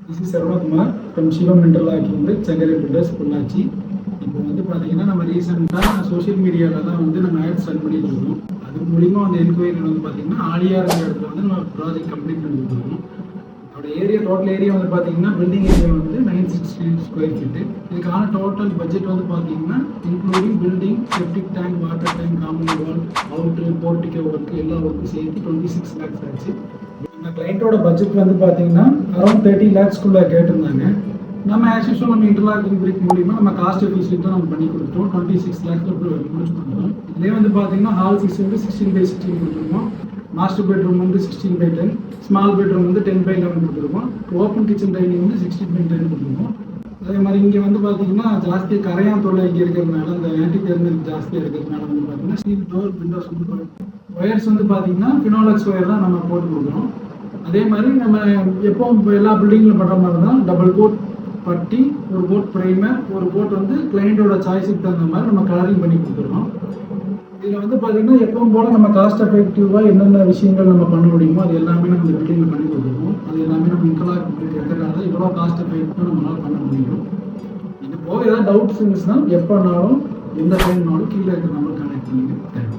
This is Sarvakumar from Shivam Interlocking with Changare Builders, Pollachi. இப்போ வந்து பார்த்தீங்கன்னா நம்ம ரீசெண்டாக சோஷியல் மீடியாவில் தான் வந்து நம்ம ஆட்ஸ் ரன் பண்ணிட்டு இருக்கோம். அது மூலிமா அந்த என்கொயரி வந்து பார்த்தீங்கன்னா ஆலியாருங்கிற இடத்துல வந்து நம்ம ப்ராஜெக்ட் கம்ப்ளீட் பண்ணிட்டு இருக்கோம். அதோட ஏரியா டோட்டல் ஏரியா வந்து பார்த்தீங்கன்னா பில்டிங் ஏரியா வந்து 960 ஸ்கொயர் ஃபீட்டு. இதுக்கான டோட்டல் பட்ஜெட் வந்து பார்த்தீங்கன்னா including building, septic tank, water tank, common wall, அவுட்ரு, போர்ட்டிகோ ஒர்க்கு எல்லா ஒர்க்கும் சேர்த்து 26 lakhs ஆச்சு. நம்ம கிளைண்ட்டோட பட்ஜெட் வந்து பார்த்தீங்கன்னா அரௌண்ட் 30 lakhsக்குள்ளே கேட்டிருந்தாங்க. நம்ம ஆஸ் யூஸ்வல் நம்ம இன்டர்லாக்கிங் பிரிக் மூலிமா நம்ம காஸ்ட் எஃபிஷியன்ட்டாக நம்ம பண்ணி கொடுத்துட்டோம். 26 lakhs முடிச்சு கொடுத்துருவோம். இதுலேயே வந்து பார்த்தீங்கன்னா ஹால் சைஸ் வந்து 16x16 கொடுத்துருக்கோம். மாஸ்டர் பெட்ரூம் வந்து 16x10, ஸ்மால் பெட்ரூம் வந்து 10x11 கொடுத்துருக்கோம். ஓப்பன் கிச்சன் டைனிங் வந்து 16x10 கொடுத்துருக்கோம். அதே மாதிரி இங்கே வந்து பார்த்தீங்கன்னா ஜாஸ்தியாக கரையான் தொல்லை இங்கே இருக்கிறதுனால அந்த ஆன்டி தெர்மல் ஜாஸ்தியாக இருக்கிறதுனால வந்து பார்த்தீங்கன்னா ஸ்டீல் டோர் விண்டோஸ் வந்து ஒயர்ஸ் வந்து பார்த்தீங்கன்னா ஃபினோலக்ஸ் ஒயர் தான் நம்ம போட்டு கொடுக்குறோம். அதே மாதிரி நம்ம எப்போவும் இப்போ எல்லா பில்டிங்கில் பண்ணுற மாதிரி தான் டபுள் கோட் பட்டி, ஒரு கோட் ப்ரைமர், ஒரு கோட் வந்து கிளைண்டோட சாய்ஸுக்கு தகுந்த மாதிரி நம்ம கலரிங் பண்ணி கொடுத்துருக்கோம். இதில் வந்து பார்த்தீங்கன்னா எப்பவும் போல் நம்ம காஸ்ட் எஃபெக்டிவாக என்னென்ன விஷயங்கள் நம்ம பண்ண முடியுமோ அது எல்லாமே நம்ம இந்த பில்டிங்கில் பண்ணி கொடுத்துருக்கோம். அது எல்லாமே நம்ம இன்டர்லாக் இருக்கிறதுனால இவ்வளோ காஸ்ட் எஃபெக்டிவாக நம்மளால் பண்ண முடியும். இது போக ஏதாவது டவுட்ஸ் இருந்துச்சுன்னா எப்போனாலும் எந்த டைம்னாலும் கீழே இருக்கிற நம்பர் கனெக்ட் பண்ணிங்க. தேங்க்யூ.